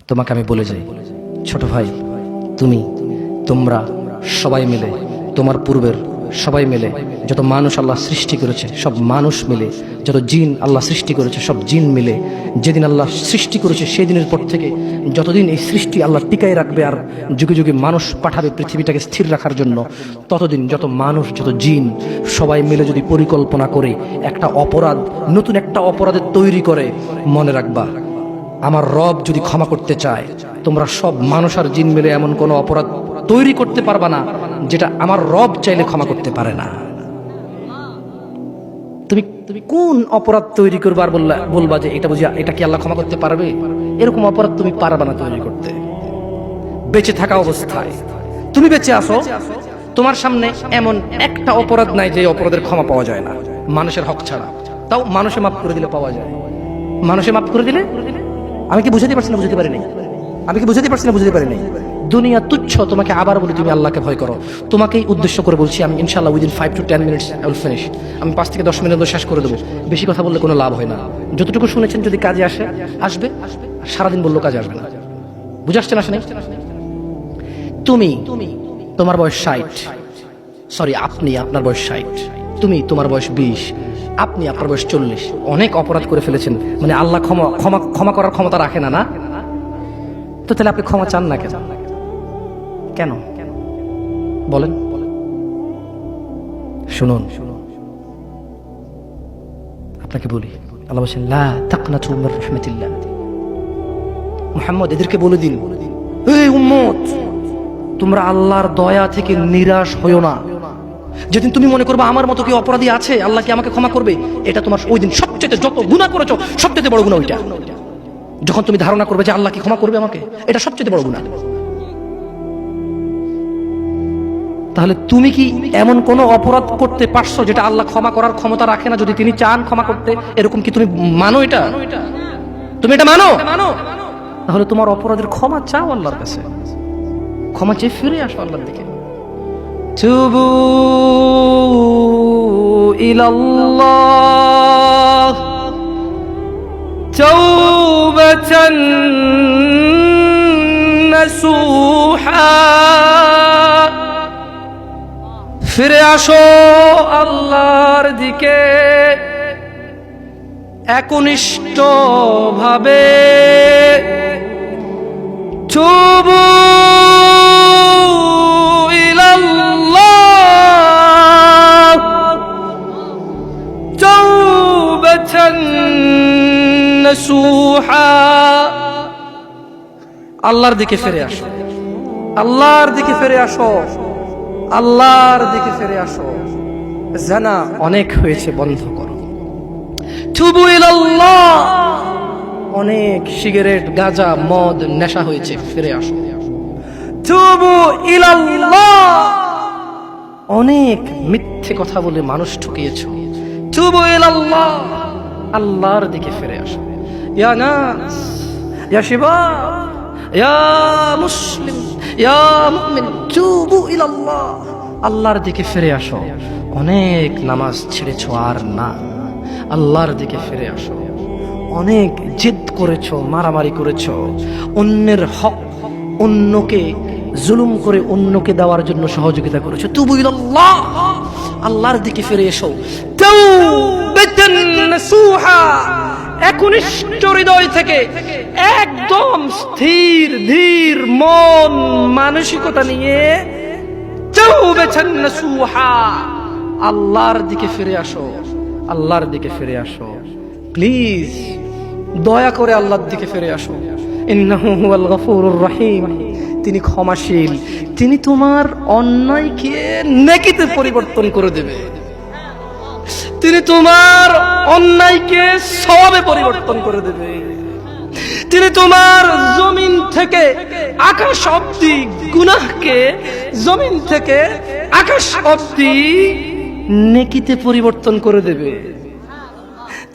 তোমাকে আমি বলে যাই, ছোট ভাই, তুমি, তোমরা সবাই মিলে, তোমার পূর্বের সবাই মিলে, যত মানুষ আল্লাহ সৃষ্টি করেছে সব মানুষ মিলে, যত জিন আল্লাহ সৃষ্টি করেছে সব জিন মিলে, যেদিন আল্লাহ সৃষ্টি করেছে সেই দিনের পর থেকে যতদিন এই সৃষ্টি আল্লাহ টিকায় রাখবে আর যুগে যুগে মানুষ পাঠাবে পৃথিবীটাকে স্থির রাখার জন্য, ততদিন যত মানুষ যত জিন সবাই মিলে যদি পরিকল্পনা করে একটা অপরাধ, নতুন একটা অপরাধের তৈরি করে, মনে রাখবা আমার রব যদি ক্ষমা করতে চায়, তোমরা সব মানুষ আর জিন মিলে এমন কোনো অপরাধ তৈরি করতে পারবা না যেটা আমার রব চাইলে ক্ষমা করতে পারে না। তুমি কোন অপরাধ তৈরি করবা আর বলবা যে এটা বুঝিয়া এটা কি আল্লাহ ক্ষমা করতে পারবে? এরকম অপরাধ তুমি পারবা না তৈরি করতে। বেঁচে থাকা অবস্থায় তুমি বেঁচে আসো, তোমার সামনে এমন একটা অপরাধ নাই যে অপরাধের ক্ষমা পাওয়া যায় না মানুষের হক ছাড়া। তাও মানুষে মাফ করে দিলে পাওয়া যায়। মানুষে মাফ করে দিলে, আমি কি বুঝাতে পারছি না? বুঝতে পারি নাই। আমি কি বুঝাতে পারছি না? বুঝতে পারি নাই। দুনিয়া তুচ্ছ। তোমাকে আবার বলি, তুমি আল্লাহকে ভয় করো। তোমাকেই উদ্দেশ্য করে বলছি আমি, ইনশাআল্লাহ within 5 to 10 minutes I will finish। আমি 5 থেকে 10 মিনিট শেষ করে দেবো। বেশি কথা বললে কোনো লাভ হয় না। যতটুকু শুনেছেন যদি কাজে আসবে, সারাদিন বললো কাজে আসবে না। বুঝে আসছে না? আসে নাই? তুমি, তোমার বয়স 60, সরি আপনি, আপনার বয়স 60, তুমি, তোমার বয়স 20, আপনি, আপনার বয়স 40। অনেক অপরাধ করে ফেলেছেন, মানে আল্লাহ ক্ষমা করার ক্ষমতা রাখে না, না? তো তাহলে আপনি ক্ষমা চান না কেন? কেন বলেন? শুনুন, আপনাকে বলি, আল্লাহ বলেন লা তাকনাতু মির রাহমাতিল্লাহ। মুহাম্মদ এদেরকে বলে দিন, এই উম্মত, তোমরা আল্লাহর দয়া থেকে নিরাশ হইও না। যেদিন তুমি মনে করবে আমার মতো কি অপরাধী আছে, আল্লাহ কি আমাকে ক্ষমা করবে, এটা তোমার ওই দিন সবচেয়ে যত গুনাহ করেছো সবচেয়ে বড় গুনাহ ওইটা। যখন তুমি ধারণা করবে যে আল্লাহ কি ক্ষমা করবে আমাকে, এটা সবচেয়ে বড় গুনাহ। তাহলে তুমি কি এমন কোন অপরাধ করতে পারছো যেটা আল্লাহ ক্ষমা করার ক্ষমতা রাখে না যদি তিনি চান ক্ষমা করতে? এরকম কি তুমি মানো? এটা তুমি এটা মানো? তাহলে তোমার অপরাধের ক্ষমা চাও আল্লাহর কাছে, ক্ষমা চেয়ে ফিরে আসো আল্লাহর দিকে। তুবু ইলাল্লাহ তাওবাতান নাসুহা। ফিরে আসো আল্লাহর দিকে একনিষ্ঠ ভাবে। তুবু ইলাল্লাহ তাওবাতান নাসুহা। আল্লাহর দিকে ফিরে আসো, আল্লাহর দিকে ফিরে আসো, আল্লাহর দিকে ফিরে আসো। জানা অনেক হয়েছে, বন্ধ করো। তুবু ইলাল্লাহ, অনেক সিগারেট, গাঁজা, মদ, নেশা হয়েছে, ফিরে আসো। তুবু ইলাল্লাহ, অনেক মিথ্যে কথা বলে মানুষ ঠকিয়েছো। তুবু ইলাল্লাহ, আল্লাহর দিকে ফিরে আসো। ইয়া নাস, ইয়া শিবাব, ইয়া মুসলিম, ইয়া মুমিন, তুবু ইলাল্লাহ, আল্লাহর দিকে ফিরে আসো। অনেক নামাজ ছেড়েছো আর না, আল্লাহর দিকে ফিরে আসো। অনেক জিদ করেছো, মারামারি করেছো, অন্যের হক, অন্যকে জুলুম করে অন্যকে দেওয়ার জন্য সহযোগিতা করেছো। তুবু ইলাল্লাহ, আল্লাহর দিকে ফিরে এসো। তাওবাতান নাসুহা, একনিষ্ঠ হৃদয় থেকে, একদম স্থির ধীর মন মানসিকতা নিয়ে তাওবাতান নাসুহা, আল্লাহর দিকে ফিরে আসো, আল্লাহর দিকে ফিরে আসো। প্লিজ দয়া করে আল্লাহর দিকে ফিরে আসো। ইন্নাহু হুয়াল গফুরুর রহিম, তিনি ক্ষমাশীল, তিনি তোমার অন্যায়কে নেকিতে পরিবর্তন করে দেবে, তিনি তোমার অন্যায়কে সওয়াবে পরিবর্তন করে দেবে, তিনি তোমার জমিন থেকে আকাশ অবধি গুনাহকে জমিন থেকে আকাশ অবধি নেকিতে পরিবর্তন করে দেবে।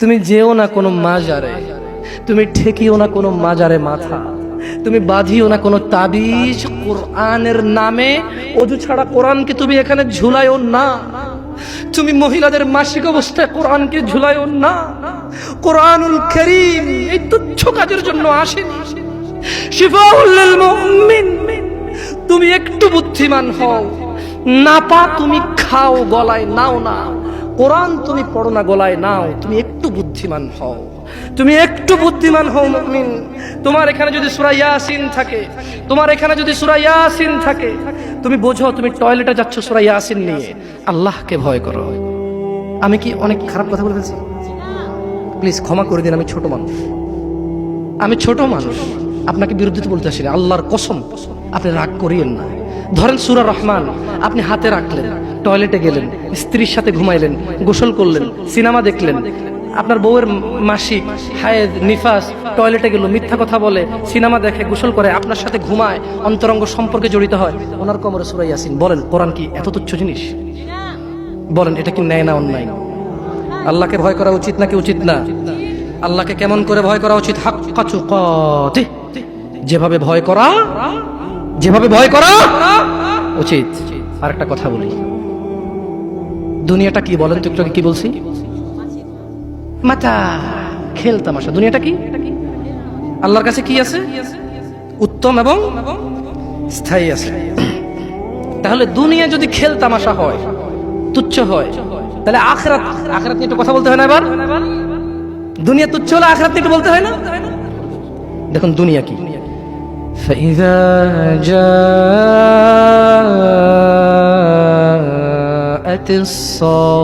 তুমি যেও না কোনো মাজারে, তুমি ঠেকিও না কোনো মাজারে মাথা, তুমি বাঁধিও না কোনো তাবিজ। কোরআনের নামে ওযু ছাড়া কোরআনকে তুমি এখানে ঝুলাইও না। তুমি মহিলাদের মাসিক অবস্থায় কোরআনকে ঝুলাইও না। কোরআনুল কারীম এই তুচ্ছ কাজের জন্য আসেনি। শিফাউল লিল মুমিন। তুমি একটু বুদ্ধিমান হও, নাপা তুমি খাও গলায় নাও না, কোরআন তুমি পড়ো না গলায় নাও, তুমি একটু বুদ্ধিমান হও, তুমি একটু বুদ্ধিমান হও মুমিন। তোমার এখানে যদি সূরা ইয়াসিন থাকে, তোমার এখানে যদি সূরা ইয়াসিন থাকে, তুমি বোঝো তুমি টয়লেটে যাচ্ছ সূরা ইয়াসিন নিয়ে, আল্লাহকে ভয় করো। আমি কি অনেক খারাপ কথা বলে ফেলছি? প্লিজ ক্ষমা করে দিন, আমি ছোট মানুষ, আমি ছোট মানুষ, আপনাকে বিরুদ্ধে বলতে আসি না, আল্লাহর কসম আপনি রাগ করিয়েন না। ধরেন সূরা রহমান আপনি হাতে রাখলেন, টয়লেটে গেলেন, স্ত্রীর সাথে ঘুমাইলেন, গোসল করলেন, সিনেমা দেখলেন, আপনার বউয়ের মাসিক, হায়েদ, নিফাস, টয়লেটে গেল, মিথ্যা কথা বলে, সিনেমা দেখে, গোসল করে, আপনার সাথে ঘুমায়, অন্তরঙ্গ সম্পর্কে জড়িত হয়, ওনার কোমরে সূরা ইয়াসিন। বলেন কোরআন কি এত তুচ্ছ জিনিস? বলেন এটা কি ন্যায় না অন্যায়? আল্লাহকে ভয় করা উচিত নাকি উচিত না? আল্লাহকে কেমন করে ভয় করা উচিত? হাক্কা তুকাতিহ, যেভাবে ভয় করা, যেভাবে ভয় করা উচিত। আরেকটা কথা বলি, দুনিয়াটা কি বলেন তো? একটু আগে কি বলছি? মাতা, খেল তামাশা। দুনিয়াটা কি? আল্লাহর কাছে কি আছে? উত্তম এবং স্থায়ী আছে। তাহলে দুনিয়া যদি খেল তামাশা হয়, তুচ্ছ হয়, তাহলে আখিরাত, আখিরাত নিয়ে একটু কথা বলতে হয় না? এবার দুনিয়া তুচ্ছ হলে আখিরাত নিয়ে একটু বলতে হয় না? দেখুন দুনিয়া কি। فإذا جاءت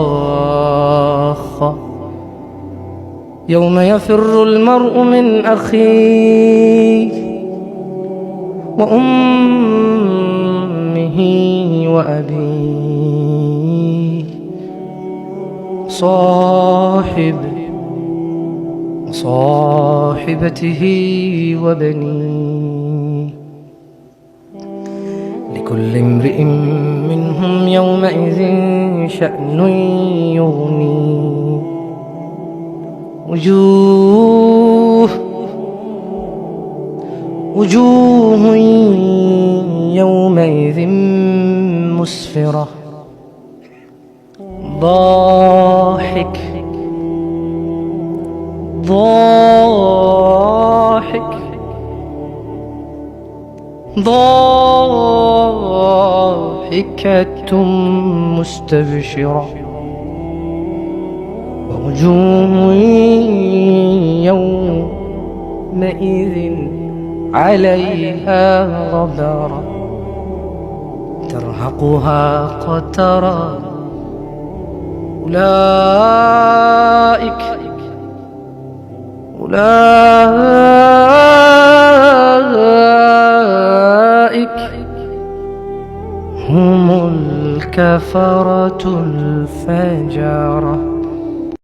الصاخة يوم يفر المرء من أخيه وأمه وأبيه صاحبته وبنيه لكل امرئ منهم يومئذ شأن يغنيه وجوه يومئذ مسفرة ضاحك ضاحكة مستبشرة ووجوه يومئذ عليها غبرة ترهقها قترة أولئك هم الكفرة الفجرة.